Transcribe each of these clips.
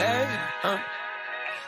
Hey,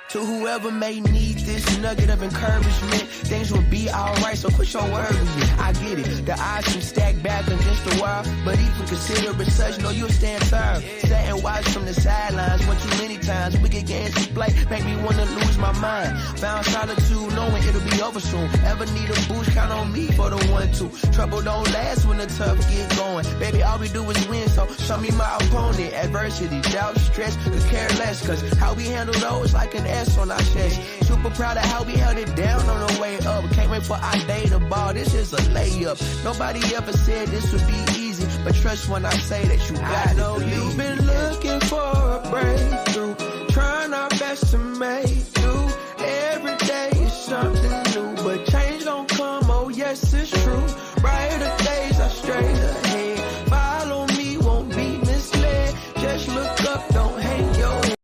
to whoever may need this nugget of encouragement, things will be alright, so quit your worrying. I get it, the odds can stack back against the wall, but even consider it such, know you'll stand firm. Sat and watch from the sidelines one too many times. Wicked games to play, make me wanna lose my mind. Found solitude, knowing it'll be over soon. Ever need a boost, count on me for the 1-2. Trouble don't last when the tough get going. Baby, all we do is win, so show me my opponent. Adversity, doubt, stress, could care less, cause how we handle those like an S on our chest. Super proud of how we held it down on the way up. Can't wait for our day to ball, this is a layup. Nobody ever said this would be easy, but trust when I say that you got it. I know you've been looking for a breakthrough, trying our best to make do. Every day is something new, but change don't come, oh yes it's true. Brighter days are straight ahead. Follow me, won't be misled. Just look up, don't hang your head.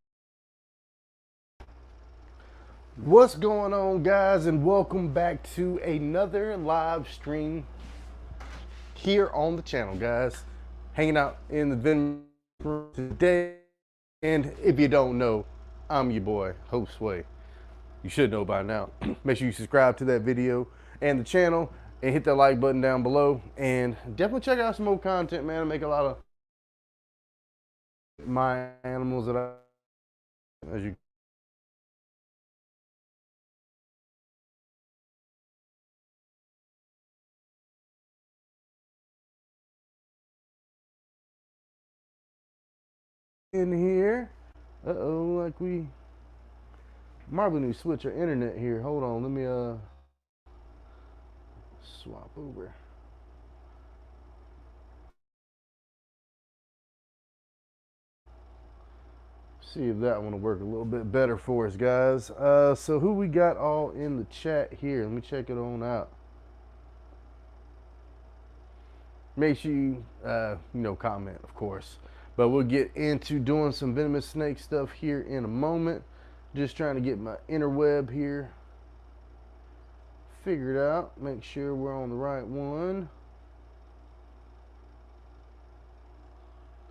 What's going on, guys, and welcome back to another live stream here on the channel, guys. Hanging out in the Venomous room today, and if you don't know, I'm your boy, Hope Sway. You should know by now. Make sure you subscribe to that video and the channel, and hit that like button down below, and definitely check out some more content, man. I make a lot of my animals that as you in here. Uh-oh, like we probably need to switch our internet here. Hold on, let me swap over. See if that one will work a little bit better for us, guys. So who we got all in the chat here? Let me check it on out. Make sure you comment, of course. But we'll get into doing some venomous snake stuff here in a moment. Just trying to get my interweb here figured out. Make sure we're on the right one.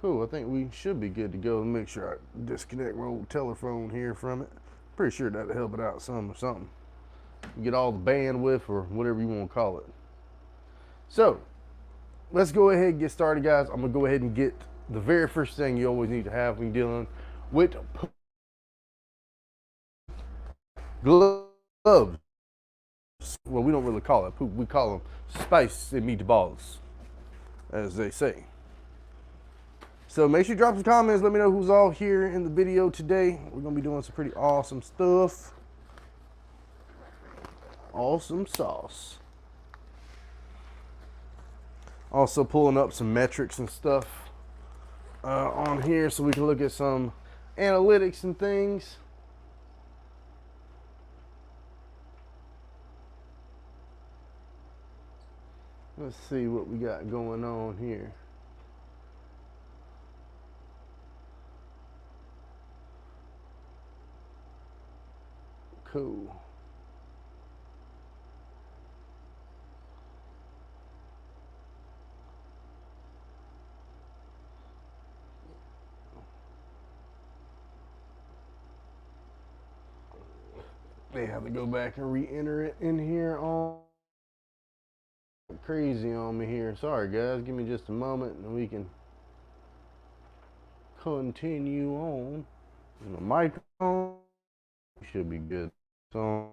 Cool, I think we should be good to go. Make sure I disconnect my old telephone here from it. Pretty sure that'll help it out some or something. Get all the bandwidth or whatever you want to call it. So, let's go ahead and get started, guys. I'm going to go ahead and get the very first thing you always need to have when you're dealing with gloves. Well, we don't really call it poop. We call them spiced meatballs, as they say. So make sure you drop some comments. Let me know who's all here in the video today. We're going to be doing some pretty awesome stuff. Awesome sauce. Also pulling up some metrics and stuff on here so we can look at some analytics and things. Let's see what we got going on here. Cool. They have to go back and re-enter it in here on crazy on me here. Sorry guys, give me just a moment and we can continue on. And the mic on should be good. So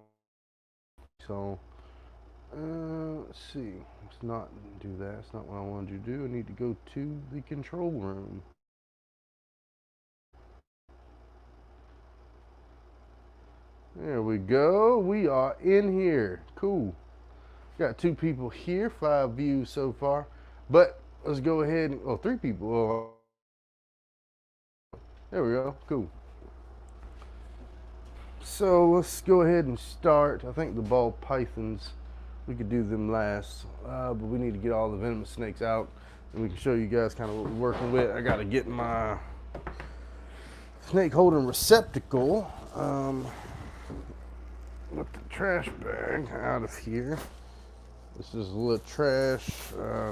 let's see. Let's not do that. It's not what I wanted you to do. I need to go to the control room. There we go. We are in here. Cool. Got 2 people here, 5 views so far. But let's go ahead and, oh, 3 people. There we go. Cool. So let's go ahead and start. I think the ball pythons, we could do them last. But we need to get all the venomous snakes out and we can show you guys kind of what we're working with. I got to get my snake holding receptacle. With the trash bag out of here. This is a little trash.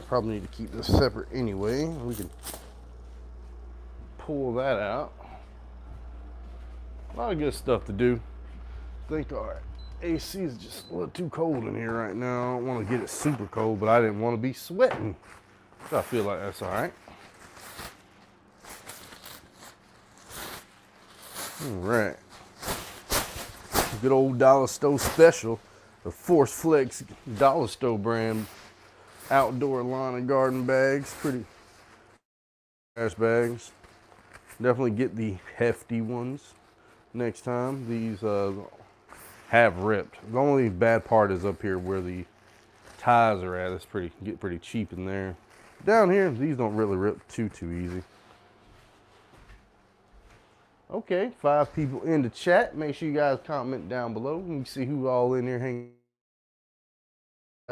Probably need to keep this separate anyway. We can pull that out. A lot of good stuff to do. I think our AC is just a little too cold in here right now. I don't want to get it super cold, but I didn't want to be sweating. So I feel like that's all right. All right. Good old Dollar Store special, the Force Flex Dollar Store brand outdoor lawn and garden bags. Pretty trash bags. Definitely get the hefty ones next time. These have ripped. The only bad part is up here where the ties are at. It's get pretty cheap in there. Down here, these don't really rip too easy. Okay, 5 people in the chat. Make sure you guys comment down below. We can see who all in here hanging.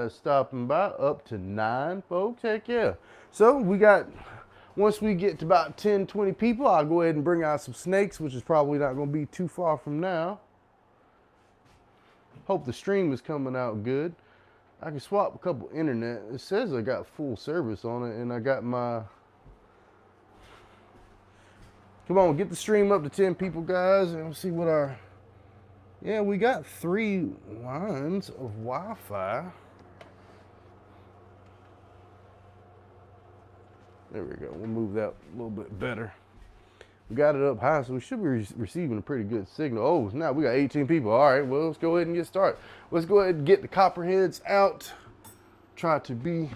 Stopping by, up to 9 folks. Heck yeah. So we got, once we get to about 10-20 people, I'll go ahead and bring out some snakes, which is probably not going to be too far from now. Hope the stream is coming out good. I can swap a couple internet. It says I got full service on it, and I got my... Come on, get the stream up to 10 people, guys, and we'll see what our... Yeah, we got 3 lines of Wi-Fi. There we go. We'll move that a little bit better. We got it up high, so we should be receiving a pretty good signal. Oh, now we got 18 people. All right, well, let's go ahead and get started. Let's go ahead and get the copperheads out. Try to be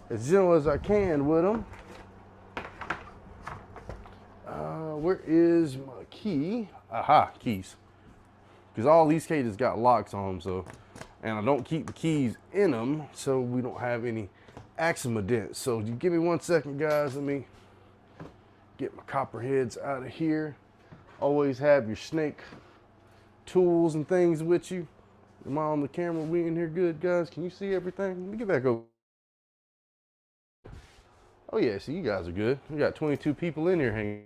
as gentle as I can with them. Where is my key? Aha, keys. Because all these cages got locks on them, so, and I don't keep the keys in them, so we don't have any accidents. So you give me 1 second, guys. Let me get my copperheads out of here. Always have your snake tools and things with you. Am I on the camera? We in here good, guys? Can you see everything? Let me get back over. Oh yeah, see, you guys are good. We got 22 people in here hanging.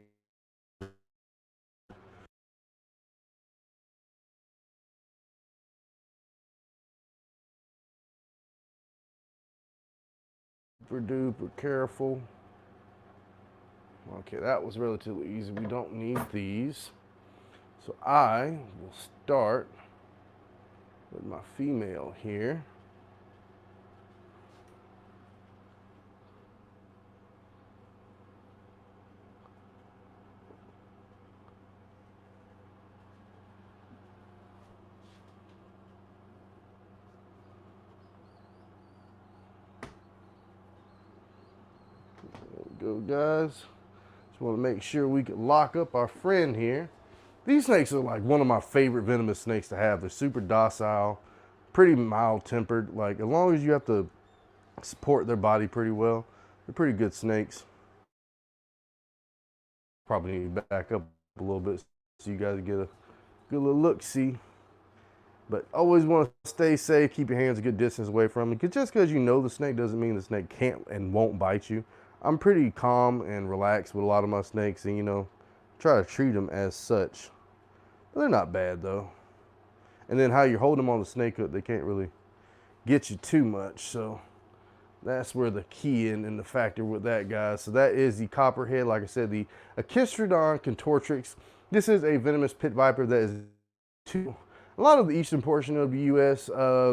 Super duper careful. Okay, that was relatively easy. We don't need these. So I will start with my female here. There we go, guys. Just want to make sure we can lock up our friend here. These snakes are like one of my favorite venomous snakes to have. They're super docile, pretty mild-tempered. Like, as long as you have to support their body pretty well, they're pretty good snakes. Probably need to back up a little bit so you guys get a good little look-see. But always want to stay safe, keep your hands a good distance away from it. Just because you know the snake doesn't mean the snake can't and won't bite you. I'm pretty calm and relaxed with a lot of my snakes, and, you know, try to treat them as such. But they're not bad, though. And then how you hold them on the snake hook, they can't really get you too much. So that's where the key and the factor with that, guys. So that is the copperhead. Like I said, the Echistrodon contortrix. This is a venomous pit viper that is a lot of the eastern portion of the U.S.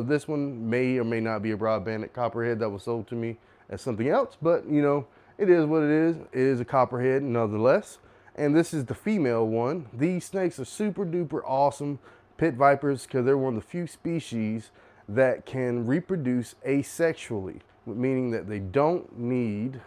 This one may or may not be a broad banded copperhead that was sold to me as something else, but, you know, it is what it is. It is a copperhead nonetheless. And this is the female one. These snakes are super duper awesome pit vipers because they're one of the few species that can reproduce asexually, meaning that they don't need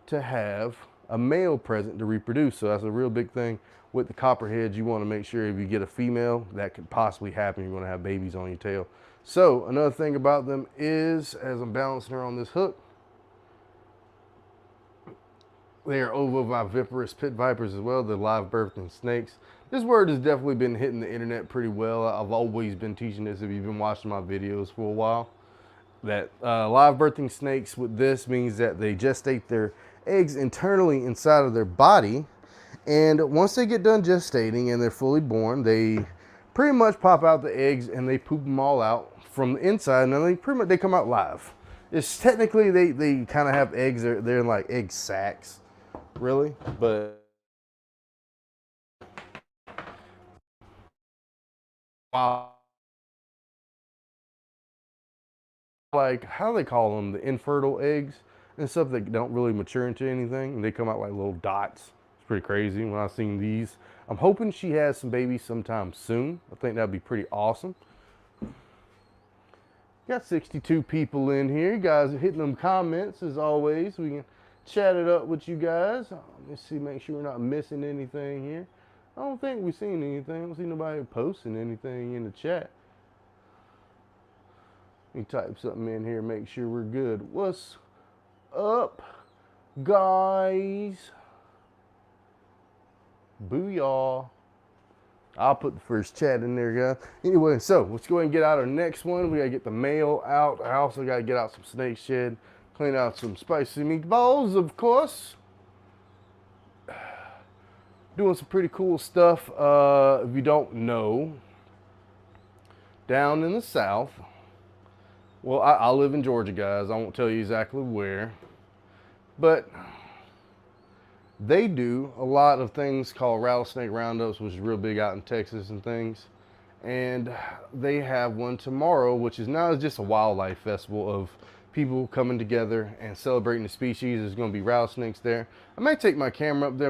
to have a male present to reproduce. So that's a real big thing with the copperheads. You want to make sure if you get a female, that could possibly happen. You're going to have babies on your tail. So another thing about them is, as I'm balancing her on this hook, they are ovoviviparous pit vipers as well. They're live birthing snakes. This word has definitely been hitting the internet pretty well. I've always been teaching this if you've been watching my videos for a while. That live birthing snakes with this means that they gestate their eggs internally inside of their body. And once they get done gestating and they're fully born, they pretty much pop out the eggs and they poop them all out from the inside, and then they come out live. It's technically they kind of have eggs. They're in like egg sacs, really. But wild, like, how do they call them? The infertile eggs and stuff that don't really mature into anything. And they come out like little dots. It's pretty crazy when I seen these. I'm hoping she has some babies sometime soon. I think that'd be pretty awesome. Got 62 people in here. You guys are hitting them comments as always. We can chat it up with you guys. Let me see, make sure we're not missing anything here. I don't think we've seen anything. I don't see nobody posting anything in the chat. Let me type something in here, make sure we're good. What's up, guys? Booyah. I'll put the first chat in there, guys. Anyway, so let's go ahead and get out our next one. We gotta get the mail out. I also gotta get out some snake shed, clean out some spicy meatballs, of course. Doing some pretty cool stuff. If you don't know, down in the south, well, I live in Georgia, guys. I won't tell you exactly where, but they do a lot of things called rattlesnake roundups, which is real big out in Texas and things. And they have one tomorrow, which is now just a wildlife festival of people coming together and celebrating the species. There's going to be rattlesnakes there. I might take my camera up there,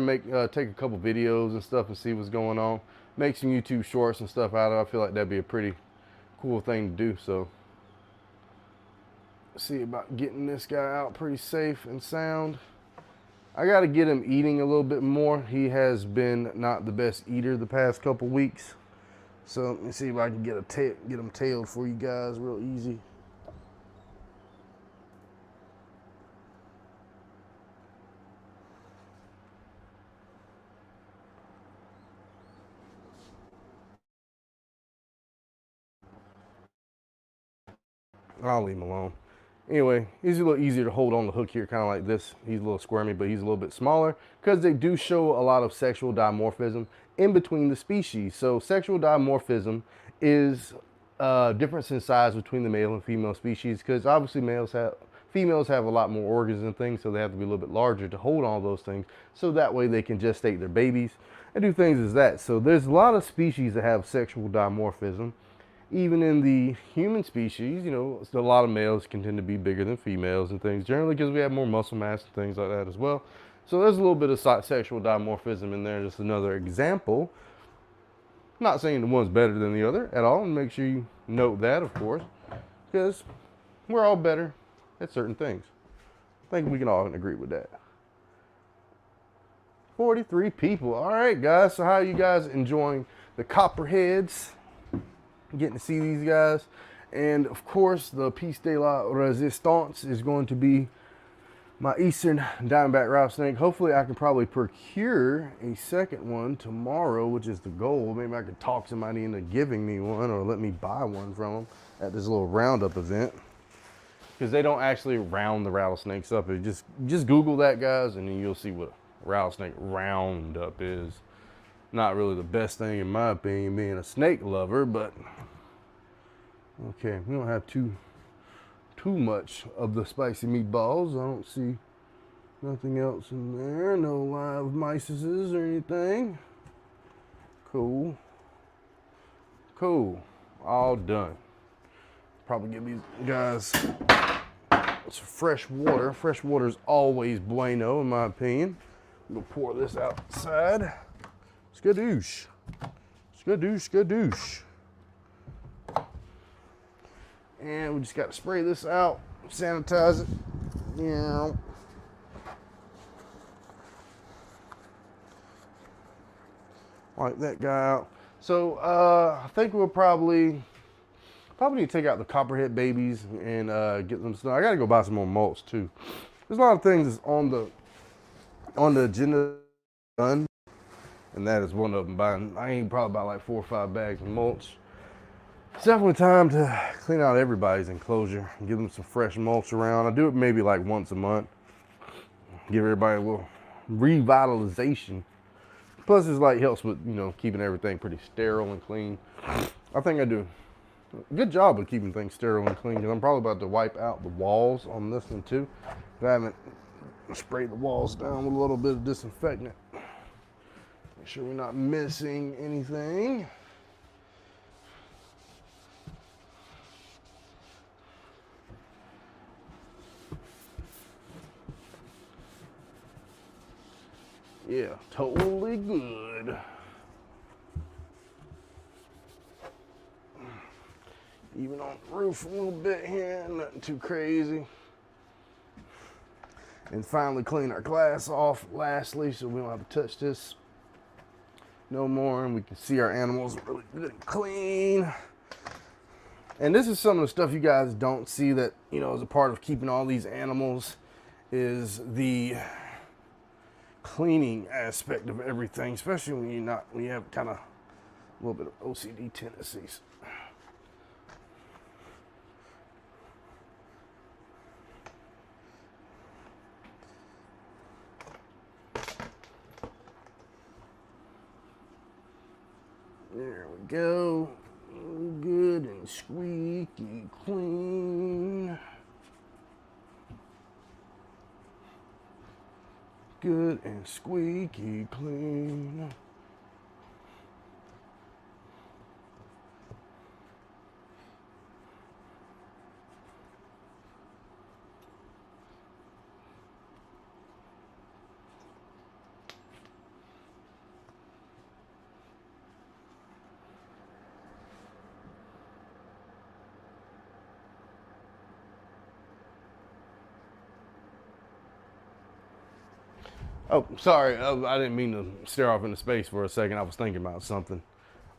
take a couple videos and stuff and see what's going on. Make some YouTube shorts and stuff out of it. I feel like that'd be a pretty cool thing to do. So see about getting this guy out pretty safe and sound. I got to get him eating a little bit more. He has been not the best eater the past couple weeks. So let me see if I can get him tailed for you guys real easy. I'll leave him alone. Anyway, he's a little easier to hold on the hook here, kind of like this. He's a little squirmy, but he's a little bit smaller because they do show a lot of sexual dimorphism in between the species. So sexual dimorphism is difference in size between the male and female species, because obviously females have a lot more organs and things, so they have to be a little bit larger to hold all those things. So that way they can gestate their babies and do things as that. So there's a lot of species that have sexual dimorphism. Even in the human species, you know, a lot of males can tend to be bigger than females and things, generally because we have more muscle mass and things like that as well. So there's a little bit of sexual dimorphism in there, just another example. I'm not saying the one's better than the other at all, and make sure you note that, of course, because we're all better at certain things. I think we can all agree with that. 43 people. All right, guys, so how are you guys enjoying the Copperheads? Getting to see these guys, and of course the piece de la resistance is going to be my eastern diamondback rattlesnake. Hopefully I can probably procure a second one tomorrow, which is the goal. Maybe I could talk somebody into giving me one or let me buy one from them at this little roundup event, because they don't actually round the rattlesnakes up. Just Google that, guys, and then you'll see what a rattlesnake roundup is. Not really the best thing in my opinion, being a snake lover, but okay, we don't have too much of the spicy meatballs. I don't see nothing else in there. No live mices or anything. Cool. Cool. All done. Probably give these guys some fresh water. Fresh water is always bueno in my opinion. I'm gonna pour this outside. Skadoosh. Skadoosh, skadoosh. And we just got to spray this out, sanitize it. Yeah. Like that guy out. So I think we'll probably need to take out the Copperhead babies and get them stuff. I gotta go buy some more mulch too. There's a lot of things that's on the agenda done. And that is one of them. I ain't probably buy like 4 or 5 bags of mulch. It's definitely time to clean out everybody's enclosure and give them some fresh mulch around. I do it maybe like once a month. Give everybody a little revitalization. Plus it's like helps with, you know, keeping everything pretty sterile and clean. I think I do a good job of keeping things sterile and clean, because I'm probably about to wipe out the walls on this one too. I haven't sprayed the walls down with a little bit of disinfectant. Make sure we're not missing anything. Yeah, totally good. Even on the roof a little bit here, nothing too crazy. And finally clean our glass off lastly, so we don't have to touch this no more, and we can see our animals really good and clean. And this is some of the stuff you guys don't see that, you know, is a part of keeping all these animals, is the cleaning aspect of everything, especially when you have kind of a little bit of OCD tendencies. There we go. Good and squeaky clean. Good and squeaky clean. Oh, sorry, I didn't mean to stare off into space for a second. I was thinking about something.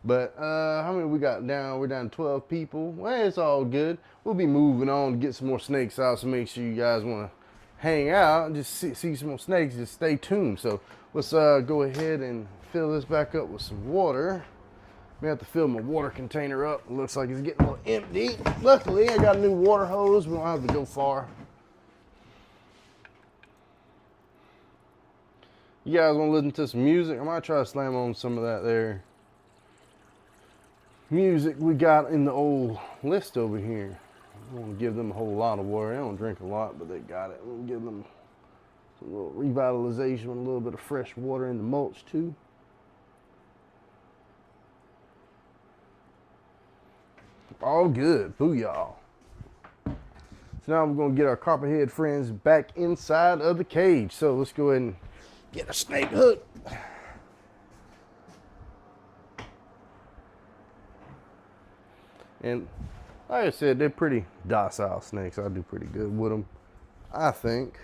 But how many we got down? We're down to 12 people. Well, it's all good. We'll be moving on to get some more snakes out, so make sure you guys want to hang out and just see some more snakes. Just stay tuned. So let's go ahead and fill this back up with some water. We have to fill my water container up. It looks like it's getting a little empty. Luckily, I got a new water hose. We don't have to go far. You guys want to listen to some music? I might try to slam on some of that there music we got in the old list over here. I don't want to give them a whole lot of water. They don't drink a lot, but they got it. We'll give them some little revitalization with a little bit of fresh water in the mulch too. All good. Booyah. So now we're going to get our Copperhead friends back inside of the cage. So let's go ahead and get a snake hook. And like I said, they're pretty docile snakes. I do pretty good with them, I think.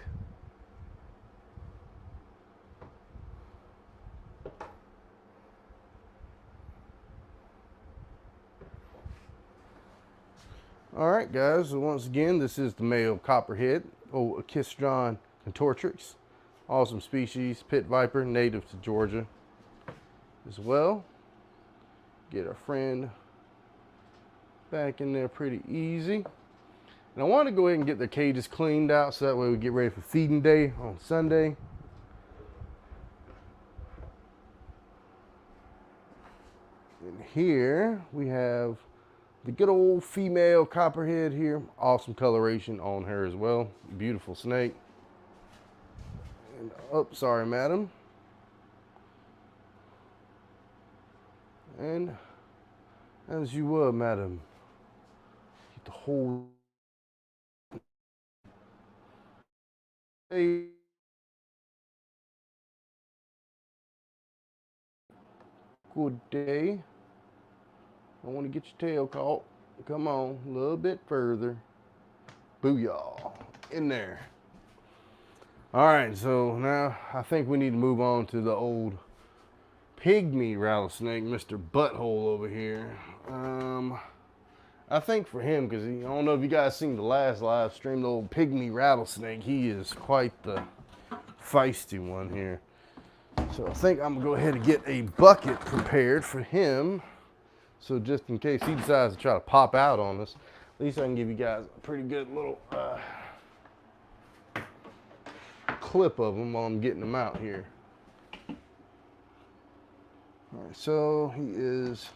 All right, guys. So once again, this is the male Copperhead, Enclosures contortrix. Awesome species, pit viper, native to Georgia as well. Get our friend back in there pretty easy. And I want to go ahead and get the cages cleaned out so that way we get ready for feeding day on Sunday. And here we have the good old female Copperhead here. Awesome coloration on her as well. Beautiful snake. And, oh, sorry, madam. And as you were, madam. Get the whole day. Good day. I want to get your tail caught. Come on, a little bit further. Booyah. In there. All right, so now I think we need to move on to the old Pygmy rattlesnake, Mr. Butthole over here. I think for him, because I don't know if you guys seen the last live stream, the old Pygmy rattlesnake, he is quite the feisty one here. So I think I'm gonna go ahead and get a bucket prepared for him. So just in case he decides to try to pop out on us, at least I can give you guys a pretty good little clip of him while I'm getting him out here. All right, so he is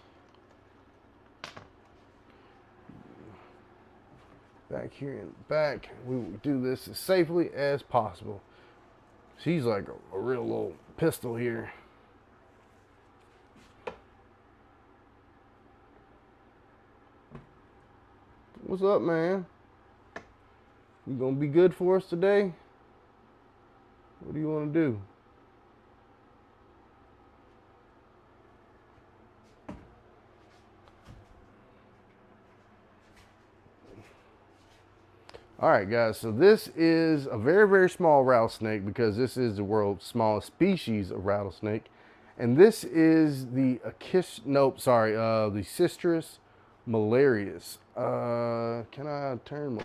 back here in the back. We will do this as safely as possible. He's like a real little pistol here. What's up, man? You gonna be good for us today? What do you want to do? All right, guys, so this is a very, very small rattlesnake because this is the world's smallest species of rattlesnake. And this is the the Cistrus malarius. Can I turn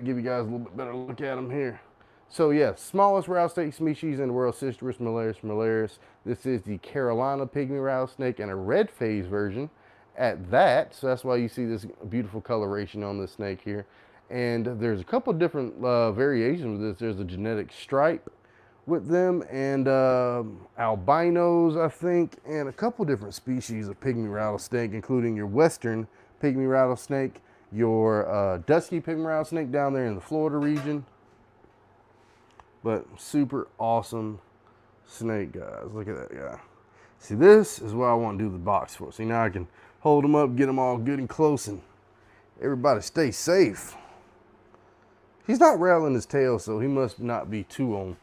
give you guys a little bit better look at them here. So yeah, smallest rattlesnake species in the world, Cistrus malarius. This is the Carolina pygmy rattlesnake and a red phase version at that. So that's why you see this beautiful coloration on the snake here. And there's a couple different variations of this. There's a genetic stripe with them and albinos, I think, and a couple different species of pygmy rattlesnake, including your western pygmy rattlesnake, your dusky pygmy rattlesnake down there in the Florida region. But super awesome snake, guys. Look at that guy. See, this is what I want to do the box for. See, now I can hold them up, get them all good and close, and everybody stay safe. He's not rattling his tail, so he must not be too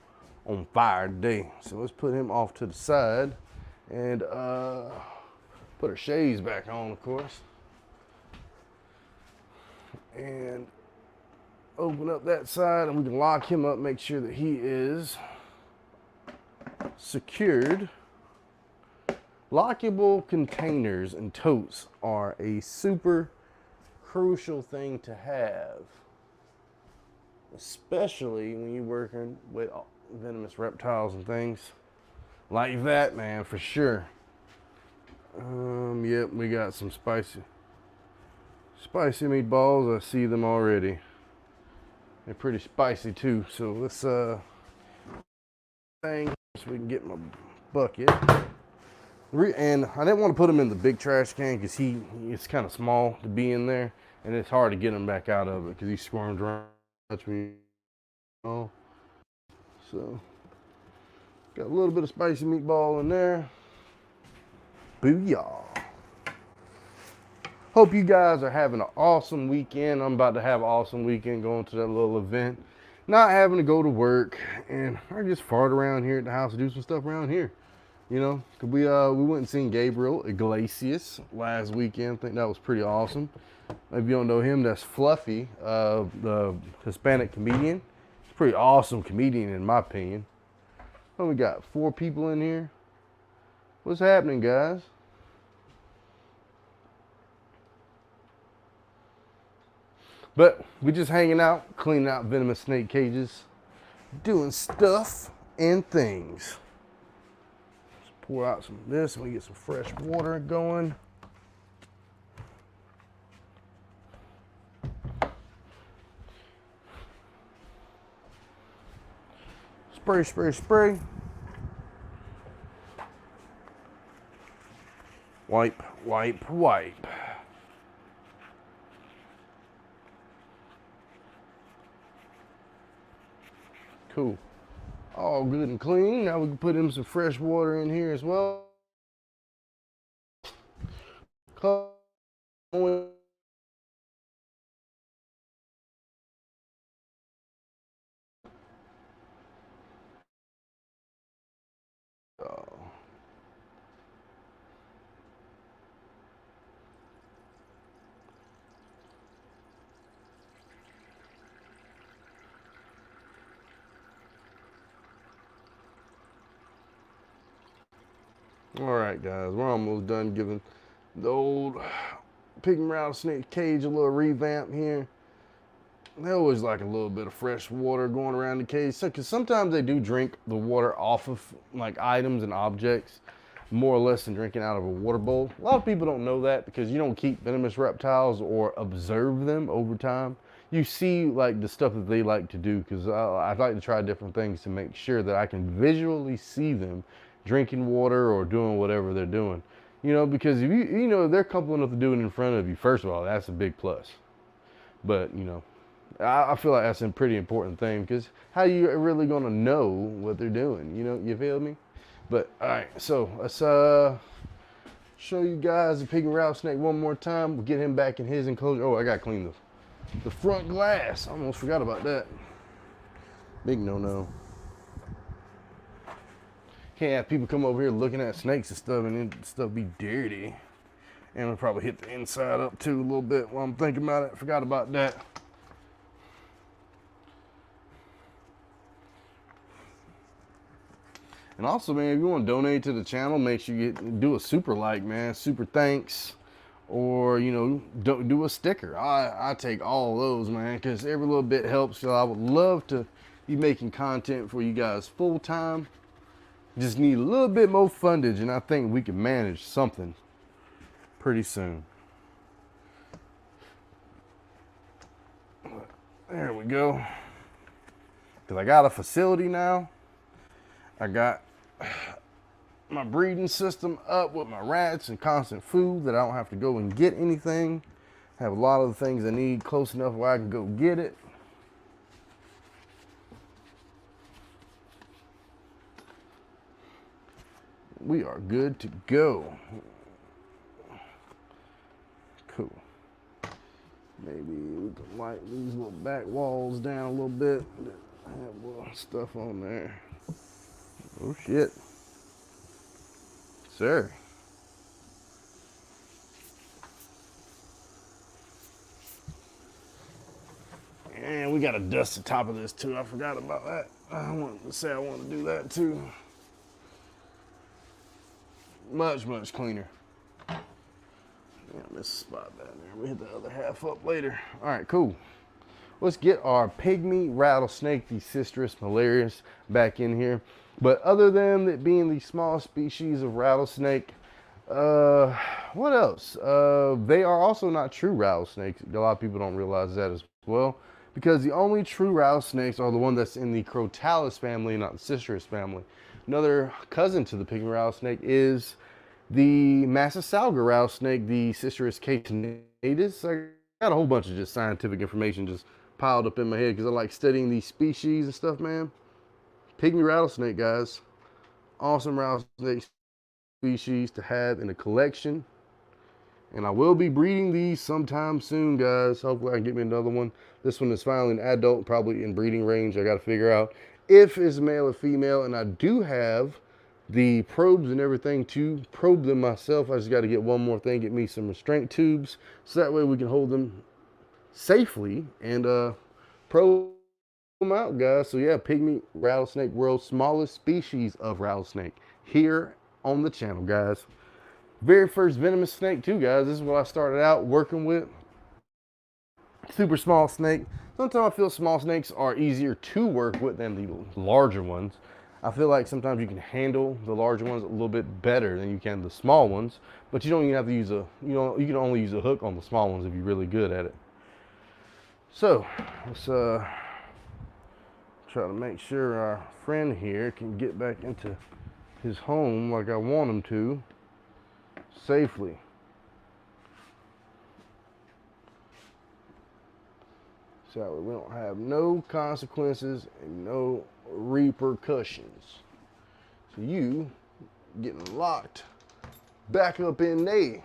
on fire today. So let's put him off to the side and put our shades back on, of course. And open up that side and we can lock him up, make sure that he is secured. Lockable containers and totes are a super crucial thing to have, especially when you're working with venomous reptiles and things like that, man, for sure. Yep, we got some spicy meatballs. I see them already. They're pretty spicy too. So let's thing so we can get my bucket. And I didn't want to put him in the big trash can because it's kind of small to be in there, and it's hard to get him back out of it because he squirms around. Touch me. Oh, so got a little bit of spicy meatball in there. Booyah! Hope you guys are having an awesome weekend. I'm about to have an awesome weekend going to that little event. Not having to go to work, and I just fart around here at the house and do some stuff around here. You know, we went and seen Gabriel Iglesias last weekend. I think that was pretty awesome. If you don't know him, that's Fluffy, the Hispanic comedian. He's a pretty awesome comedian in my opinion. Oh, we got 4 people in here. What's happening, guys? But we just hanging out, cleaning out venomous snake cages, doing stuff and things. Let's pour out some of this and we get some fresh water going. Spray, spray, spray. Wipe, wipe, wipe. Cool. All good and clean. Now we can put in some fresh water in here as well. All right, guys, we're almost done giving the old pygmy rattlesnake cage a little revamp here. They always like a little bit of fresh water going around the cage, because sometimes they do drink the water off of like items and objects more or less than drinking out of a water bowl. A lot of people don't know that because you don't keep venomous reptiles or observe them over time. You see like the stuff that they like to do, because I like to try different things to make sure that I can visually see them drinking water or doing whatever they're doing. You know, because if you know, they're comfortable enough to do it in front of you, first of all, that's a big plus. But, you know, I feel like that's a pretty important thing, because how you really gonna know what they're doing? You know, you feel me? But all right, so let's show you guys the pygmy rattlesnake one more time. We'll get him back in his enclosure. Oh, I gotta clean the front glass. I almost forgot about that. Big no-no. Can't have people come over here looking at snakes and stuff and then stuff be dirty. And we'll probably hit the inside up too a little bit while I'm thinking about it. Forgot about that. And also, man, if you want to donate to the channel, make sure you do a super like, man. Super thanks. Or, you know, do a sticker. I take all those, man, because every little bit helps. So I would love to be making content for you guys full time. Just need a little bit more fundage, and I think we can manage something pretty soon. There we go. Because I got a facility now. I got my breeding system up with my rats and constant food that I don't have to go and get anything. I have a lot of the things I need close enough where I can go get it. We are good to go. Cool. Maybe we can light these little back walls down a little bit. I have a little stuff on there. Oh shit. Sir. And we gotta dust the top of this too. I forgot about that. I wanted to say I want to do that too. Much cleaner. Yeah, this spot down there. We hit the other half up later. All right, cool. Let's get our pygmy rattlesnake, the Cistrus malarius, back in here. But other than it being the small species of rattlesnake, what else? They are also not true rattlesnakes. A lot of people don't realize that as well, because the only true rattlesnakes are the one that's in the Crotalus family, not the Cistrus family. Another cousin to the pygmy rattlesnake is the Massasauga rattlesnake, the Cistrus catenatus. I got a whole bunch of just scientific information just piled up in my head because I like studying these species and stuff, man. Pygmy rattlesnake, guys. Awesome rattlesnake species to have in a collection. And I will be breeding these sometime soon, guys. Hopefully I can get me another one. This one is finally an adult, probably in breeding range. I got to figure out if it's male or female. And I do have the probes and everything to probe them myself. I just got to get one more thing, get me some restraint tubes, so that way we can hold them safely and probe them out, guys. So yeah, pygmy rattlesnake, world's smallest species of rattlesnake, here on the channel, guys. Very first venomous snake too, guys. This is what I started out working with. Super small snake. Sometimes I feel small snakes are easier to work with than the larger ones. I feel like sometimes you can handle the larger ones a little bit better than you can the small ones, but you don't even have to use a, you can only use a hook on the small ones if you're really good at it. So let's try to make sure our friend here can get back into his home like I want him to safely. So we don't have no consequences and no repercussions. So you getting locked back up in there.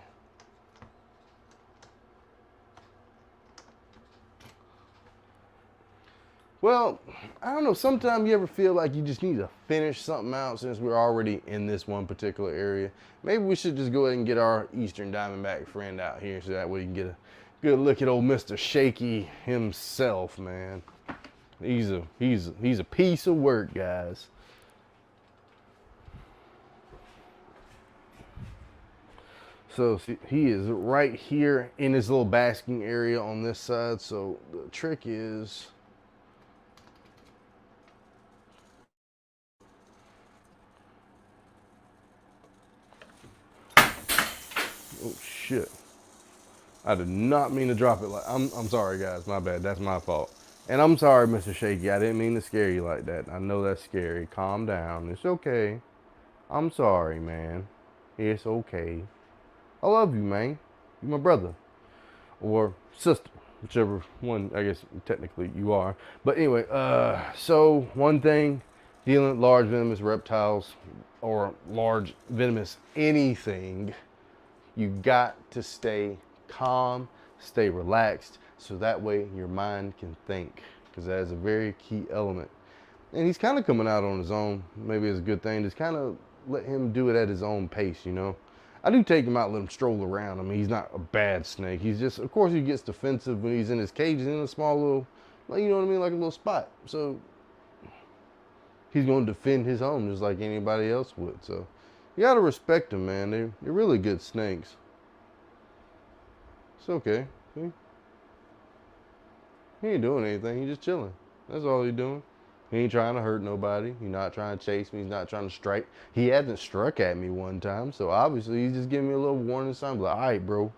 Well, I don't know, sometimes you ever feel like you just need to finish something out since we're already in this one particular area. Maybe we should just go ahead and get our Eastern Diamondback friend out here so that way you can get a good look at old Mr. Shaky himself, man. He's a piece of work, guys. So see, he is right here in his little basking area on this side. So the trick is, oh shit. I did not mean to drop it like, I'm sorry guys, my bad, that's my fault. And I'm sorry, Mr. Shaky, I didn't mean to scare you like that. I know that's scary, calm down, it's okay. I'm sorry, man, it's okay. I love you, man, you're my brother, or sister, whichever one, I guess, technically you are. But anyway, so one thing, dealing with large venomous reptiles, or large venomous anything, you got to stay calm, stay relaxed, so that way your mind can think, because that is a very key element. And he's kind of coming out on his own. Maybe it's a good thing. Just kind of let him do it at his own pace, you know. I do take him out, let him stroll around. I mean, he's not a bad snake. He's just, of course, he gets defensive when he's in his cage. He's in a small little, like, you know what I mean, like a little spot. So he's going to defend his home just like anybody else would. So you got to respect them, man. They're really good snakes. It's okay. See? He ain't doing anything. He's just chilling. That's all he's doing. He ain't trying to hurt nobody. He's not trying to chase me. He's not trying to strike. He hasn't struck at me one time. So obviously he's just giving me a little warning sign. Like, all right, bro,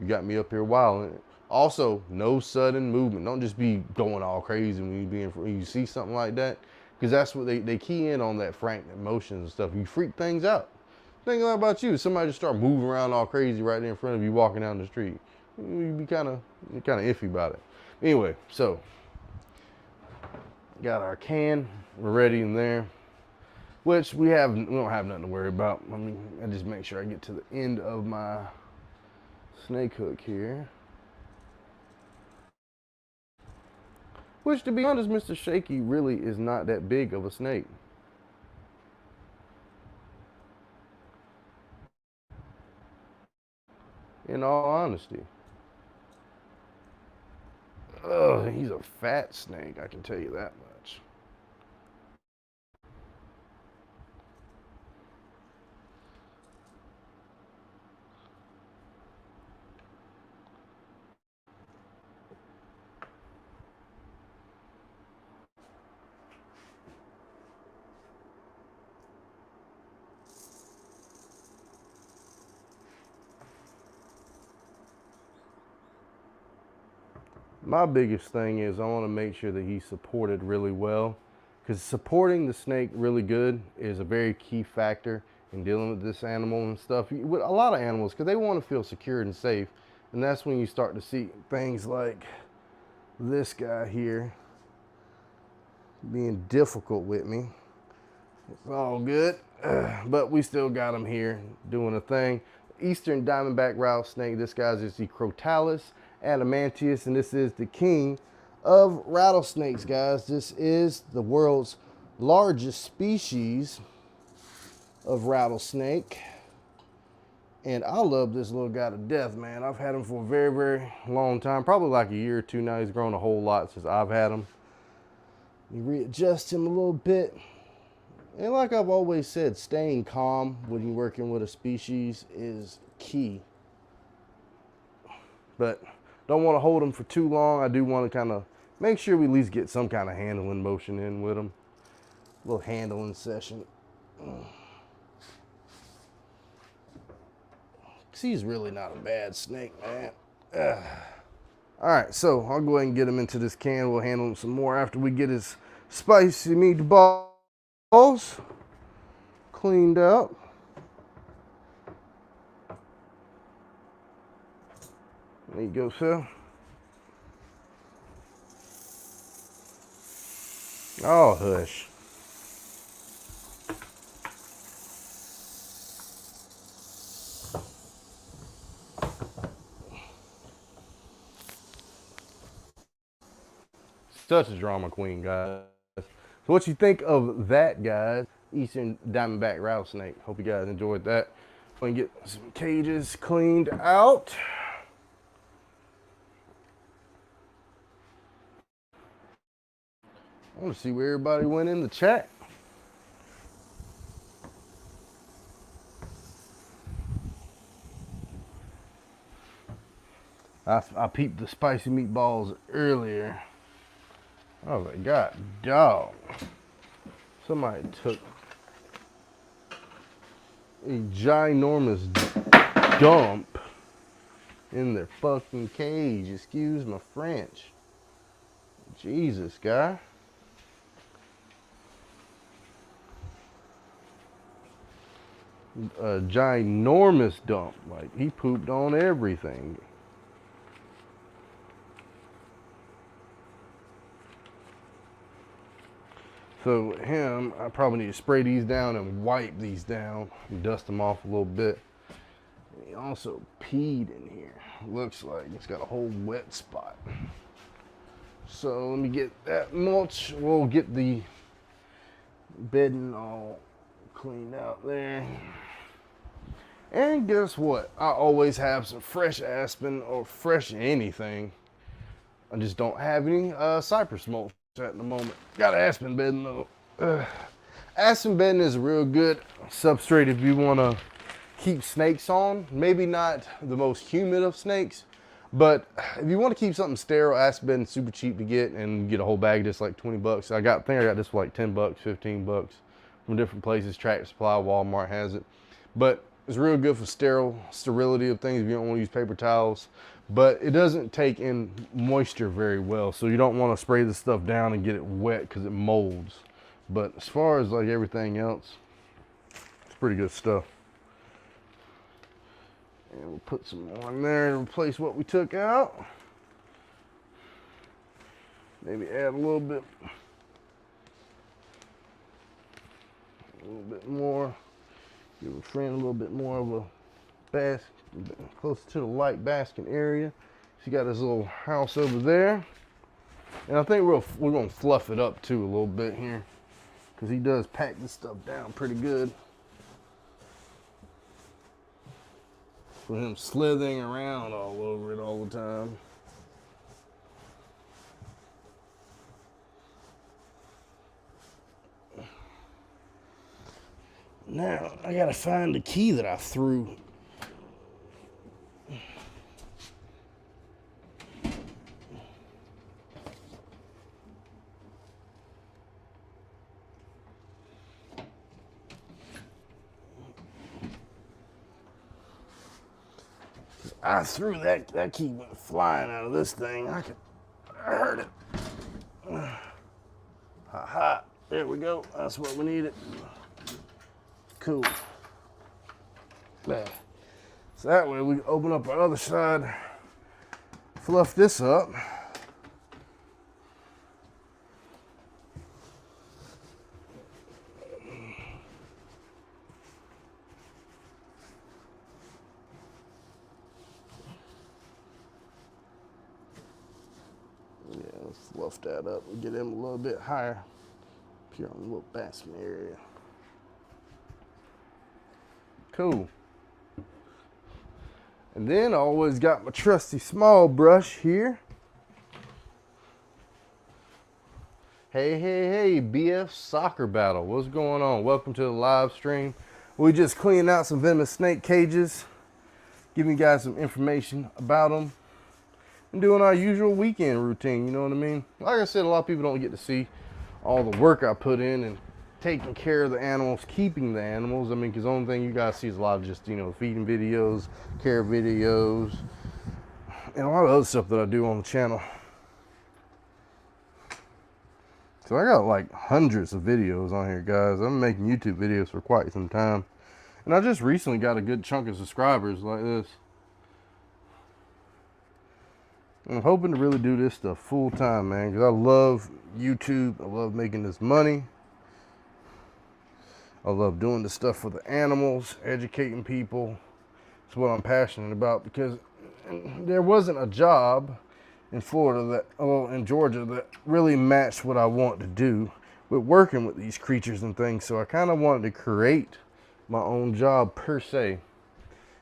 you got me up here wilding. Also, no sudden movement. Don't just be going all crazy when you see something like that. Because that's what they key in on, that frank emotions and stuff. You freak things out. Think about you. Somebody just start moving around all crazy right there in front of you walking down the street. You'd be kind of iffy about it. Anyway, so got our can, we're ready in there, which we don't have nothing to worry about. I mean, I just make sure I get to the end of my snake hook here. Which, to be honest, Mr. Shaky really is not that big of a snake. In all honesty. Ugh, he's a fat snake, I can tell you that much. My biggest thing is I want to make sure that he's supported really well, because supporting the snake really good is a very key factor in dealing with this animal and stuff. With a lot of animals, because they want to feel secure and safe, and that's when you start to see things like this guy here being difficult with me. It's all good, but we still got him here doing a thing. Eastern Diamondback rattlesnake. This guy's is the Crotalus adamantius, and this is the king of rattlesnakes, guys. This is the world's largest species of rattlesnake, and I love this little guy to death, man. I've had him for a very, very long time, probably like a year or two now. He's grown a whole lot since I've had him. You readjust him a little bit, and like I've always said, staying calm when you're working with a species is key. But don't want to hold them for too long. I do want to kind of make sure we at least get some kind of handling motion in with them. A little handling session. He's really not a bad snake, man. All right, so I'll go ahead and get him into this can. We'll handle him some more after we get his spicy meatballs cleaned out. There you go, sir. Oh, hush. Such a drama queen, guys. So what you think of that, guys? Eastern Diamondback rattlesnake. Hope you guys enjoyed that. Going to get some cages cleaned out. I want to see where everybody went in the chat. I peeped the spicy meatballs earlier. Oh my God, dog. Somebody took a ginormous dump in their fucking cage. Excuse my French. Jesus, guy. A ginormous dump. Like, he pooped on everything. So him, I probably need to spray these down and wipe these down and dust them off a little bit. He also peed in here. Looks like it's got a whole wet spot. So let me get that mulch. We'll get the bedding all cleaned out there. And guess what? I always have some fresh aspen or fresh anything. I just don't have any cypress mulch at the moment. Got aspen bedding though. Aspen bedding is a real good substrate if you want to keep snakes on. Maybe not the most humid of snakes, but if you want to keep something sterile, aspen bedding is super cheap to get, and get a whole bag of this like 20 bucks. I think I got this for like 10 bucks, 15 bucks from different places. Tractor Supply, Walmart has it. But it's real good for sterility of things if you don't want to use paper towels. But it doesn't take in moisture very well, so you don't want to spray this stuff down and get it wet because it molds. But as far as like everything else, it's pretty good stuff. And we'll put some more in there to replace what we took out. Maybe add a little bit more. Give a friend a little bit more of a basket, closer to the light basking area. She got this little house over there. And I think we're gonna fluff it up too a little bit here, because he does pack this stuff down pretty good. For him slithering around all over it all the time. Now, I gotta find the key that I threw. I threw that key went flying out of this thing. I heard it. Ha ha. There we go. That's what we needed. Cool. There. So that way we can open up our other side, fluff this up. Yeah, let's fluff that up and get him a little bit higher up here on the little basket area. Cool. And then I always got my trusty small brush here. Hey, BF Soccer Battle. What's going on? Welcome to the live stream. We just cleaned out some venomous snake cages, giving you guys some information about them, and doing our usual weekend routine, you know what I mean? Like I said, a lot of people don't get to see all the work I put in and taking care of the animals, keeping the animals. I mean, because the only thing you guys see is a lot of just, you know, feeding videos, care videos, and a lot of other stuff that I do on the channel. So I got like hundreds of videos on here, guys. I've been making YouTube videos for quite some time. And I just recently got a good chunk of subscribers like this. I'm hoping to really do this stuff full time, man, because I love YouTube. I love making this money. I love doing this stuff for the animals, educating people. It's what I'm passionate about, because there wasn't a job in Florida in Georgia that really matched what I want to do with working with these creatures and things. So I kind of wanted to create my own job per se.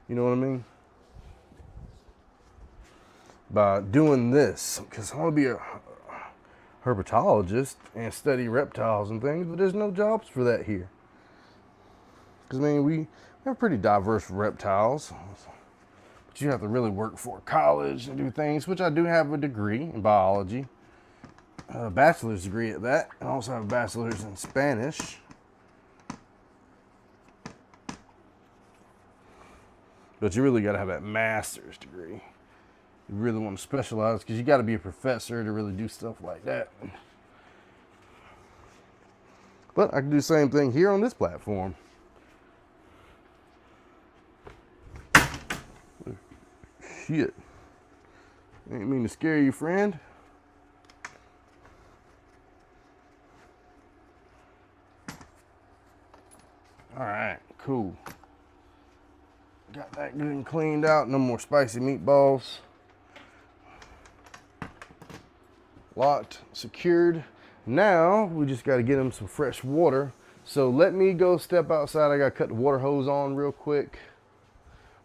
You know what I mean? By doing this, because I want to be a herpetologist and study reptiles and things, but there's no jobs for that here. Because, I mean, we have pretty diverse reptiles, but you have to really work for college and do things, which I do have a degree in biology, a bachelor's degree at that, and I also have a bachelor's in Spanish. But you really got to have that master's degree. You really want to specialize, because you got to be a professor to really do stuff like that. But I can do the same thing here on this platform. Shit. Ain't mean to scare you, friend. Alright, cool. Got that good and cleaned out. No more spicy meatballs. Locked, secured. Now we just got to get them some fresh water So let me go step outside. I gotta cut the water hose on real quick.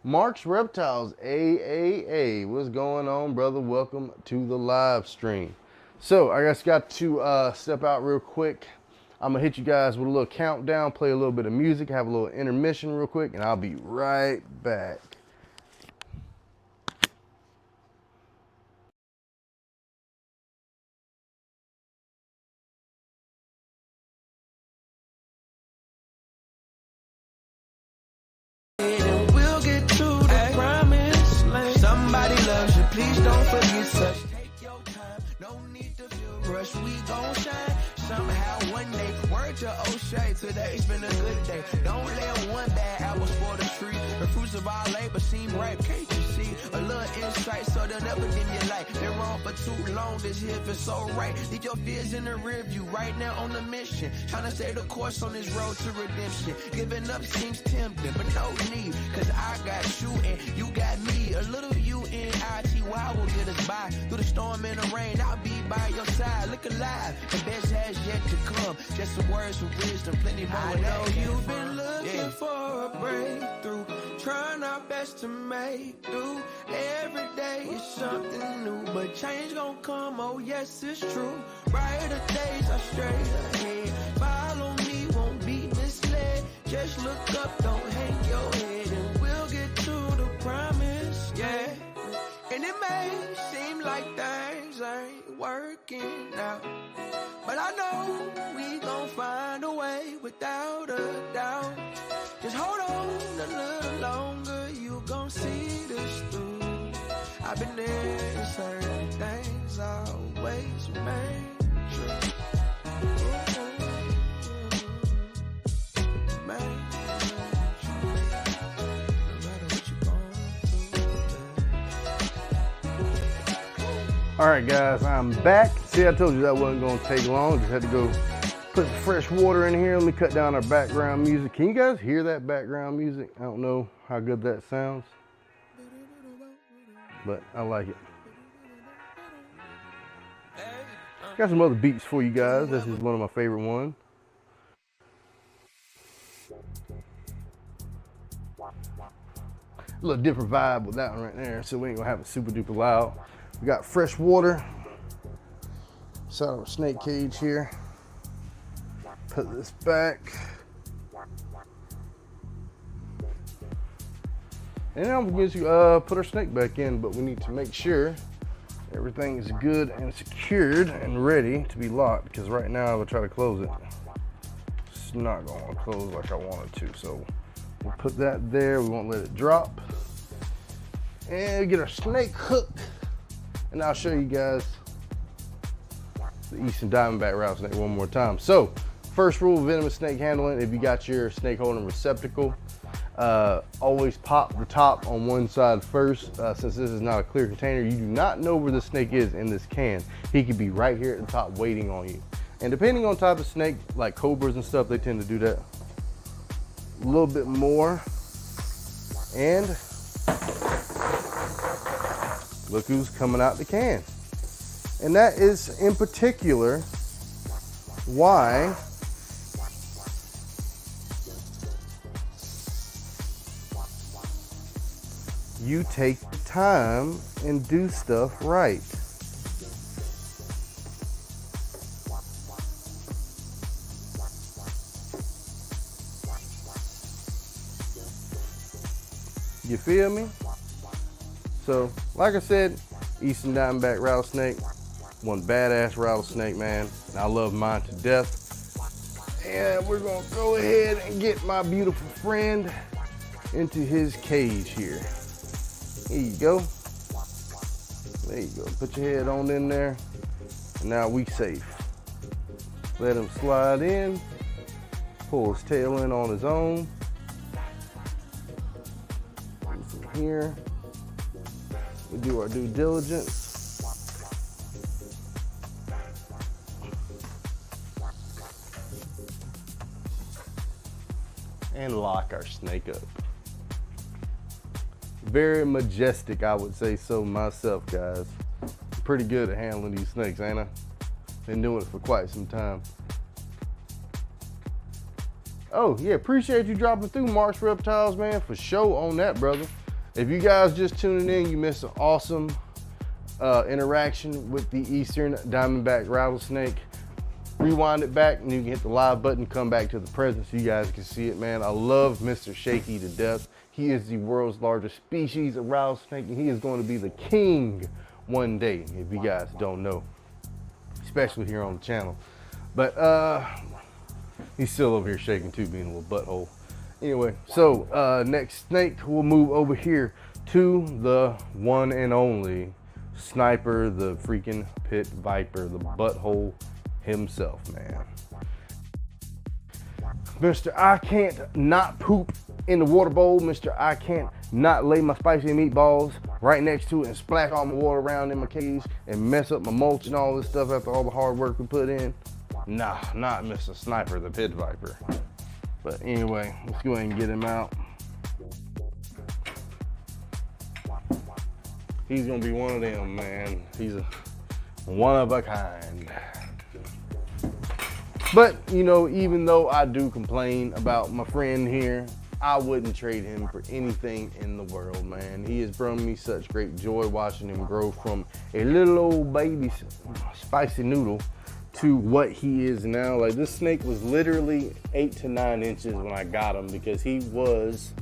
Mark's Reptiles, AAA. What's going on, brother? Welcome to the live stream. So I just got to step out real quick. I'm gonna hit you guys with a little countdown, play a little bit of music, have a little intermission real quick, and I'll be right back. And we'll get to the promised land. Somebody loves you, please don't forget such. Take your time, no need to feel rushed. We gon' shine somehow one day. Word to O'Shea, today's been a good day. Don't let one bad apple spoil the tree. The fruits of our labor seem ripe, can't you see? A little insight so they'll never dim your light. Been wrong for too long, this here feels so right. Leave your fears in the rear view, right now on the mission. Trying to stay the course on this road to redemption. Giving up seems tempting, but no need. Cause I got you and you got me. A little U-N-I-T-Y will get us by. Through the storm and the rain, I'll be by your side. Look alive, the best has yet to come. Just some words of wisdom, plenty more. I know you've been looking for a breakthrough, trying our best to make do. Every day is something new, but change gon' come, oh yes it's true. Brighter days are straight ahead. Follow me, won't be misled. Just look up, don't hang your head, and we'll get to the promise, yeah. And it may seem like things ain't working out, but I know we gon' find a way without a doubt. Just hold on a little longer, you gon' see this through. I've been there, certain things always remain true. All right, guys, I'm back. See, I told you that wasn't gonna take long. Just had to go put some fresh water in here. Let me cut down our background music. Can you guys hear that background music? I don't know how good that sounds, but I like it. Got some other beats for you guys. This is one of my favorite ones. A little different vibe with that one right there, so we ain't gonna have it super duper loud. We got fresh water inside of our snake cage here. Put this back. And now we're going to put our snake back in, but we need to make sure everything is good and secured and ready to be locked, because right now I will try to close it. It's not going to close like I wanted to, so we'll put that there. We won't let it drop. And get our snake hooked. And I'll show you guys the Eastern Diamondback rattlesnake one more time. So, first rule of venomous snake handling: if you got your snake holding receptacle, always pop the top on one side first. Since this is not a clear container, you do not know where the snake is in this can. He could be right here at the top waiting on you. And depending on type of snake, like cobras and stuff, they tend to do that a little bit more. And look who's coming out the can. And that is in particular why you take the time and do stuff right. You feel me? So, like I said, Eastern Diamondback rattlesnake, one badass rattlesnake, man. And I love mine to death. And we're gonna go ahead and get my beautiful friend into his cage here. Here you go. There you go. Put your head on in there. And now we safe. Let him slide in. Pull his tail in on his own. From here. We do our due diligence. And lock our snake up. Very majestic, I would say so myself, guys. Pretty good at handling these snakes, ain't I? Been doing it for quite some time. Oh yeah, appreciate you dropping through, Marks Reptiles, man, for sure on that, brother. If you guys just tuning in, you missed an awesome interaction with the Eastern Diamondback rattlesnake. Rewind it back and you can hit the live button, come back to the present so you guys can see it, man. I love Mr. Shaky to death. He is the world's largest species of rattlesnake, and he is going to be the king one day, if you guys don't know, especially here on the channel. But he's still over here shaking too, being a little butthole. Anyway, so next snake, we'll move over here to the one and only Sniper, the freaking pit viper, the butthole himself, man. Mr. I can't not poop in the water bowl. Mr. I can't not lay my spicy meatballs right next to it and splash all my water around in my cage and mess up my mulch and all this stuff after all the hard work we put in. Nah, not Mr. Sniper, the pit viper. But anyway, let's go ahead and get him out. He's gonna be one of them, man. He's a one of a kind. But, you know, even though I do complain about my friend here, I wouldn't trade him for anything in the world, man. He has brought me such great joy watching him grow from a little old baby spicy noodle to what he is now. Like, this snake was literally 8 to 9 inches when I got him, because he was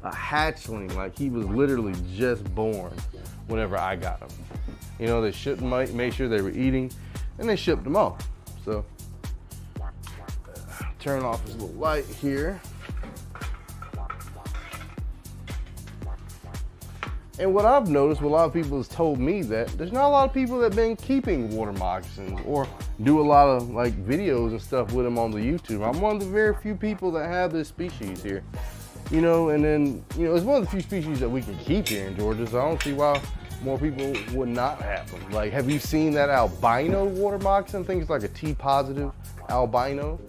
a hatchling. Like, he was literally just born whenever I got him. You know, they shipped him, made sure they were eating, and they shipped him off. So turn off his little light here. And what I've noticed, what a lot of people has told me, that there's not a lot of people that have been keeping water moccasins or do a lot of like videos and stuff with them on the YouTube. I'm one of the very few people that have this species here. You know, and then, you know, it's one of the few species that we can keep here in Georgia, so I don't see why more people would not have them. Like, have you seen that albino water moccasin? I think it's like a T positive albino.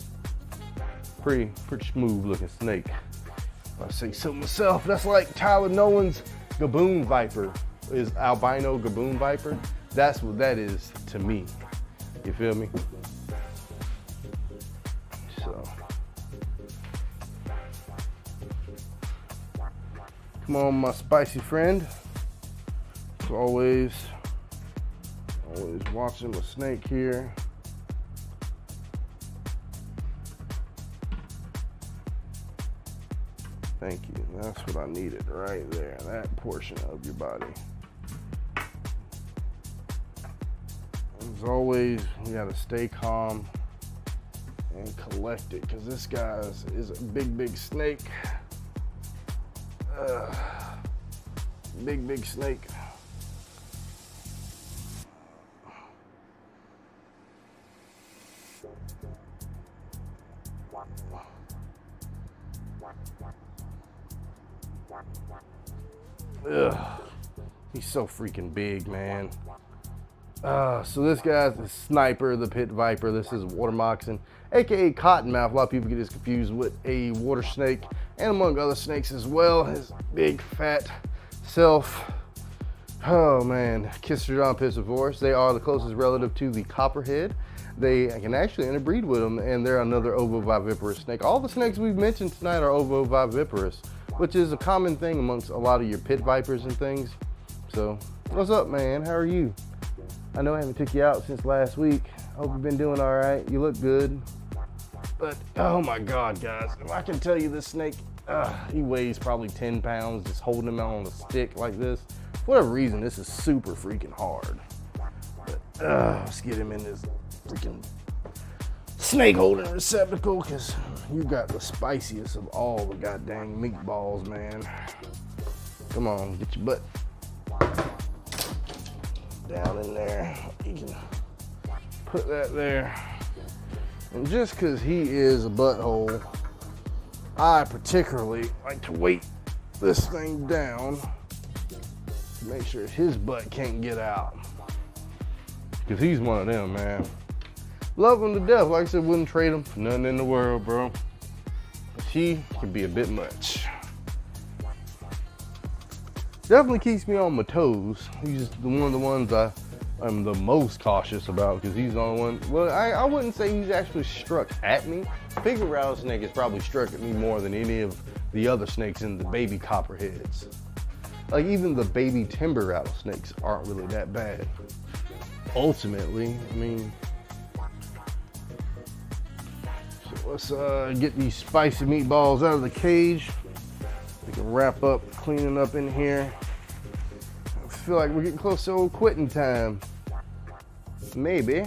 Pretty smooth looking snake. If I say so myself, that's like Tyler Nolan's gaboon viper, is albino gaboon viper. That's what that is to me. You feel me? So, come on, my spicy friend. As always watching the snake here. Thank you. That's what I needed right there, that portion of your body. As always, we gotta stay calm and collected, because this guy is a big snake. Big snake. Ugh, he's so freaking big, man. So this guy's the Sniper, the pit viper. This is water moccasin, aka cottonmouth. A lot of people get this confused with a water snake, and among other snakes as well. His big fat self. Oh man, Kistrodon piscivorus. They are the closest relative to the Copperhead. They can actually interbreed with them, and they're another ovoviviparous snake. All the snakes we've mentioned tonight are ovoviviparous, which is a common thing amongst a lot of your pit vipers and things. So, what's up, man? How are you? I know I haven't took you out since last week. Hope you've been doing all right. You look good. But, oh my God, guys, if I can tell you this snake, he weighs probably 10 pounds, just holding him on a stick like this. For whatever reason, this is super freaking hard. But, let's get him in this freaking snake holding receptacle, because you got the spiciest of all the goddamn meatballs, man. Come on, get your butt down in there. You can put that there. And just because he is a butthole, I particularly like to weight this thing down to make sure his butt can't get out. Because he's one of them, man. Love him to death. Like I said, wouldn't trade him for nothing in the world, bro. But he can be a bit much. Definitely keeps me on my toes. He's one of the ones I'm the most cautious about, because he's the only one. Well, I wouldn't say he's actually struck at me, Pygmy rattlesnake has probably struck at me more than any of the other snakes in the baby copperheads. Like even the baby timber rattlesnakes aren't really that bad. Ultimately, I mean, so let's get these spicy meatballs out of the cage. We can wrap up cleaning up in here. I feel like we're getting close to old quitting time. Maybe.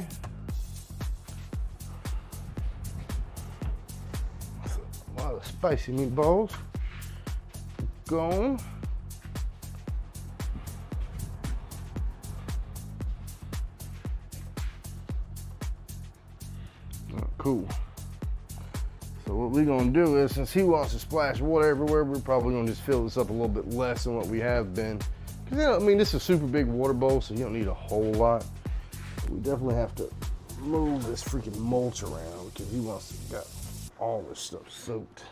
A lot of spicy meatballs. Gone. Cool. So what we're gonna do is, since he wants to splash water everywhere, we're probably gonna just fill this up a little bit less than what we have been. Cause you know, I mean, this is a super big water bowl, so you don't need a whole lot. But we definitely have to move this freaking mulch around because he wants to got all this stuff soaked.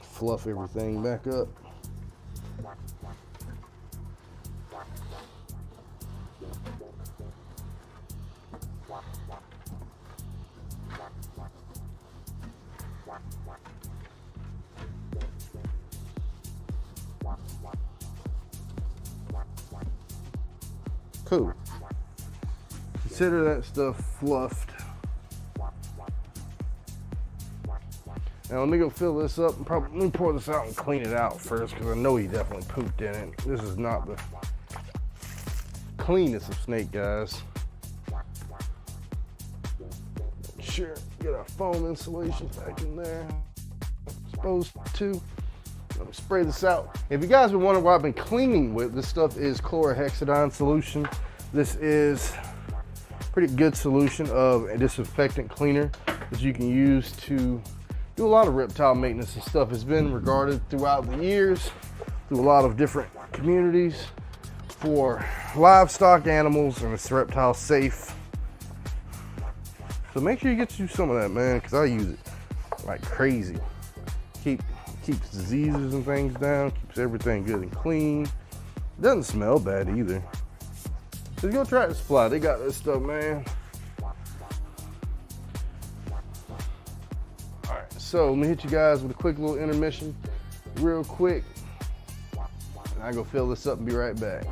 Fluff everything back up. Cool. Consider that stuff fluffed. Now let me go fill this up and probably let me pour this out and clean it out first because I know he definitely pooped in it. This is not the cleanest of snake guys. Sure, get our foam insulation back in there. Supposed to. Let me spray this out. If you guys been wondering what I've been cleaning with, this stuff is chlorhexidine solution. This is pretty good solution of a disinfectant cleaner that you can use to do a lot of reptile maintenance and stuff. It's been regarded throughout the years through a lot of different communities for livestock animals, and it's reptile safe. So make sure you get you some of that, man, because I use it like crazy. Keeps diseases and things down, keeps everything good and clean. Doesn't smell bad either. So go try the supply. They got this stuff, man. All right, so let me hit you guys with a quick little intermission, real quick. And I go fill this up and be right back.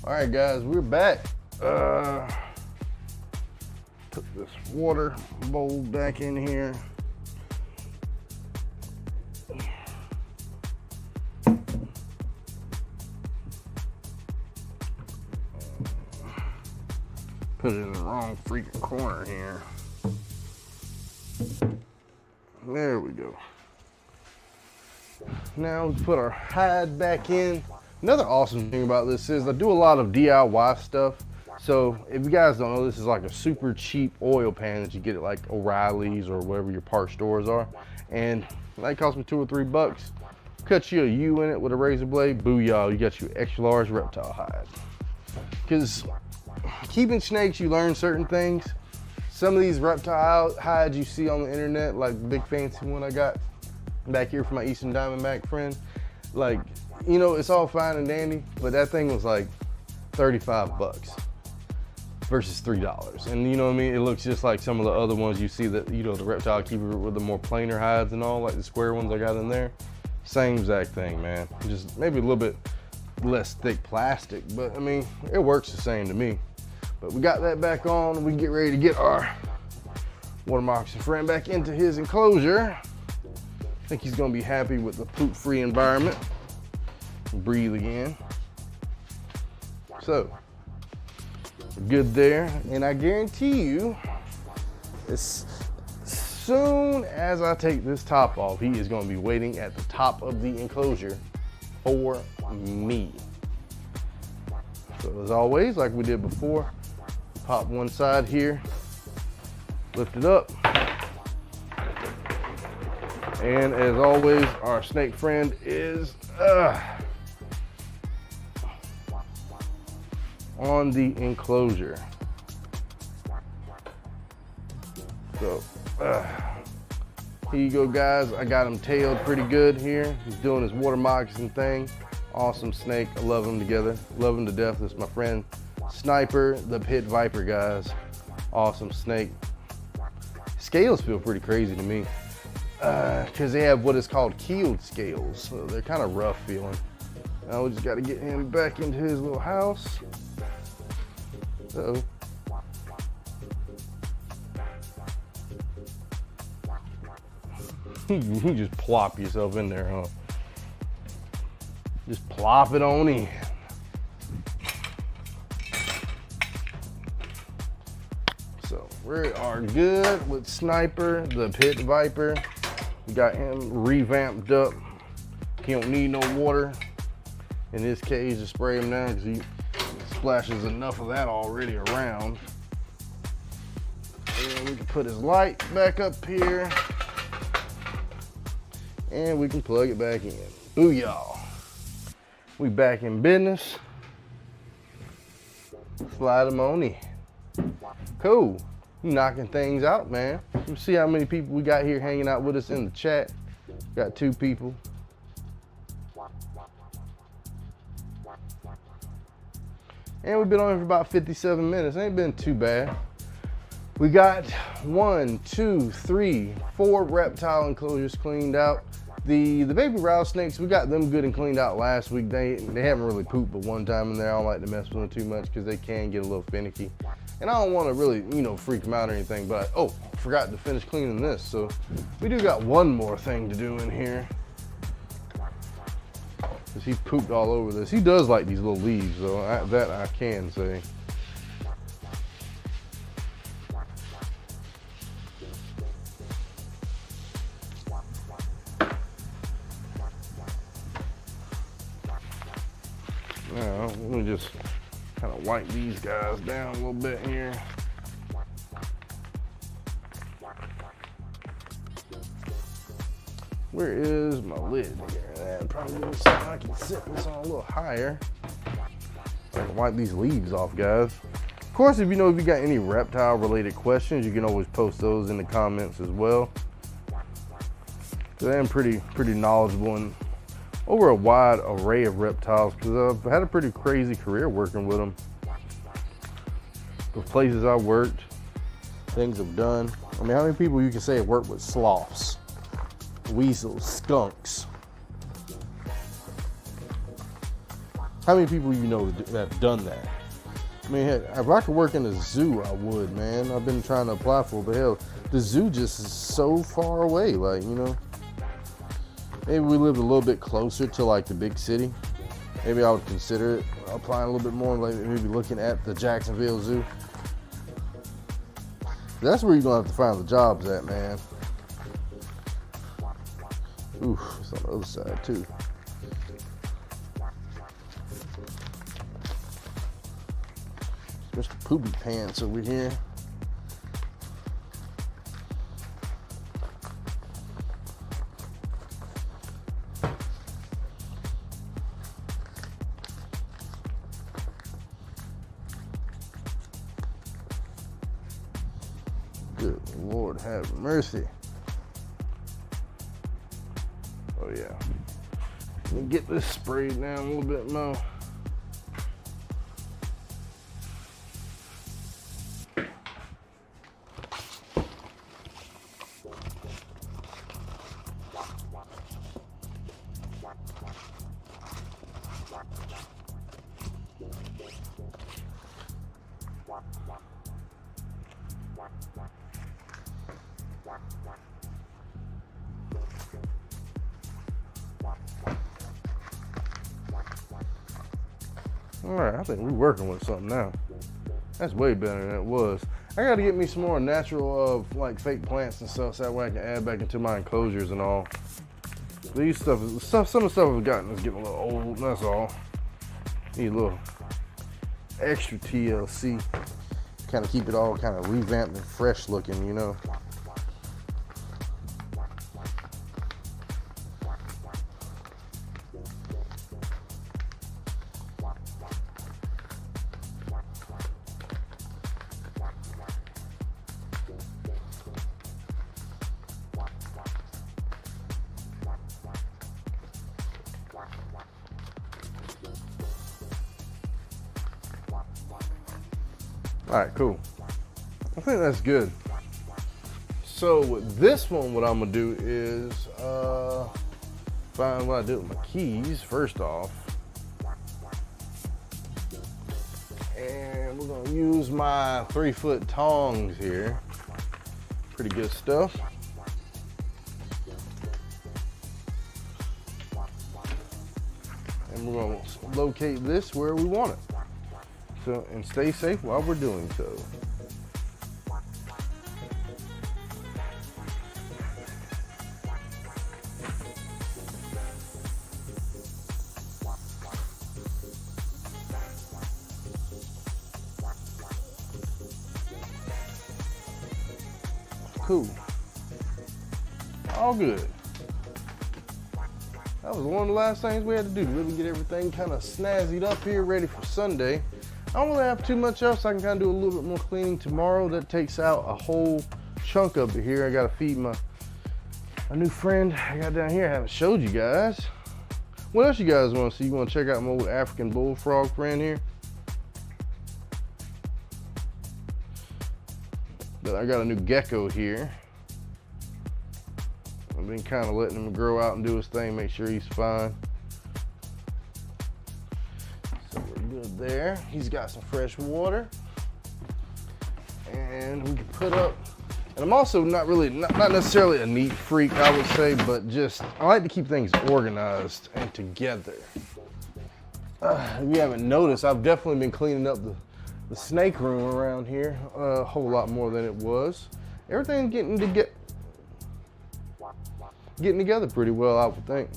All right, guys, we're back. Put this water bowl back in here. Put it in the wrong freaking corner here. There we go. Now we put our hide back in. Another awesome thing about this is I do a lot of DIY stuff. So if you guys don't know, this is like a super cheap oil pan that you get at like O'Reilly's or wherever your parts stores are. And that cost me $2 or $3. Cut you a U in it with a razor blade, booyah, you got your extra large reptile hide. Because keeping snakes, you learn certain things. Some of these reptile hides you see on the internet, like the big fancy one I got back here from my Eastern Diamondback friend, like, you know, it's all fine and dandy, but that thing was like 35 bucks versus $3. And you know what I mean? It looks just like some of the other ones you see that, you know, the reptile keeper with the more plainer hides and all, like the square ones I got in there. Same exact thing, man. Just maybe a little bit less thick plastic, but I mean, it works the same to me. But we got that back on. We can get ready to get our water moccasin friend back into his enclosure. I think he's gonna be happy with the poop-free environment. Breathe again. So, Good there, and I guarantee you, as soon as I take this top off, he is going to be waiting at the top of the enclosure for me. So as always, like we did before, pop one side here, lift it up, and as always, our snake friend is on the enclosure. So here you go, guys. I got him tailed pretty good here. He's doing his water moccasin thing. Awesome snake. I love him together. Love him to death. This is my friend Sniper, the pit viper, guys. Awesome snake. Scales feel pretty crazy to me because they have what is called keeled scales. So they're kind of rough feeling. Now we just got to get him back into his little house. Uh-oh. You just plop yourself in there, huh? Just plop it on in. So we are good with Sniper, the pit viper. We got him revamped up. He don't need no water in this cage to spray him down because he splashes enough of that already around. And we can put his light back up here. And we can plug it back in. Ooh, y'all. We back in business. Slide them on in. Cool. Knocking things out, man. Let's see how many people we got here hanging out with us in the chat. Got 2 people. And we've been on here for about 57 minutes. Ain't been too bad. We got 1, 2, 3, 4 reptile enclosures cleaned out. The baby rattlesnakes, we got them good and cleaned out last week. They haven't really pooped but one time in there. I don't like to mess with them too much because they can get a little finicky. And I don't want to really, freak them out or anything, but oh, forgot to finish cleaning this. So we do got one more thing to do in here. Because he pooped all over this. He does like these little leaves though, that I can say. Now, let me just kind of wipe these guys down a little bit here. Where is my lid here? That probably looks like I can sit this on a little higher. I can wipe these leaves off, guys. Of course, if you got any reptile related questions, you can always post those in the comments as well. So I'm pretty knowledgeable and over a wide array of reptiles because I've had a pretty crazy career working with them. The places I worked, things I've done. I mean, how many people you can say have worked with sloths, weasels, skunks? How many people that have done that? I mean, heck, if I could work in a zoo, I would, man. I've been trying to apply for it, but hell, the zoo just is so far away, like, Maybe we lived a little bit closer to like the big city. Maybe I would consider it, applying a little bit more, like maybe looking at the Jacksonville Zoo. That's where you're gonna have to find the jobs at, man. Oof, it's on the other side too. Mr. Poopy Pants over here. Good Lord have mercy. Oh yeah. Let me get this sprayed down a little bit more. All right, I think we're working with something now. That's way better than it was. I gotta get me some more natural like fake plants and stuff so that way I can add back into my enclosures and all. These some of the stuff I've gotten is getting a little old, that's all. Need a little extra TLC. Kind of keep it all kind of revamped and fresh looking, you know. All right, cool. I think that's good. So with this one, what I'm gonna do is find what I did with my keys first off. And we're gonna use my 3-foot tongs here. Pretty good stuff. And we're gonna locate this where we want it. So, and stay safe while we're doing so. Cool. All good. That was one of the last things we had to do to really get everything kind of snazzied up here, ready for Sunday. I don't really have too much else. I can kind of do a little bit more cleaning tomorrow. That takes out a whole chunk of it here. I got to feed my new friend I got down here. I haven't showed you guys. What else you guys want to see? You want to check out my old African bullfrog friend here? But I got a new gecko here. I've been kind of letting him grow out and do his thing, make sure he's fine. So we're good there. He's got some fresh water. And we can put up, and I'm also not necessarily a neat freak, I would say, but just, I like to keep things organized and together. If you haven't noticed, I've definitely been cleaning up the snake room around here a whole lot more than it was. Everything's getting together pretty well, I would think.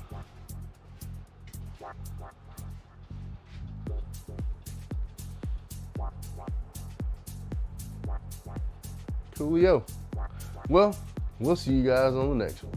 Coolio. Well, we'll see you guys on the next one.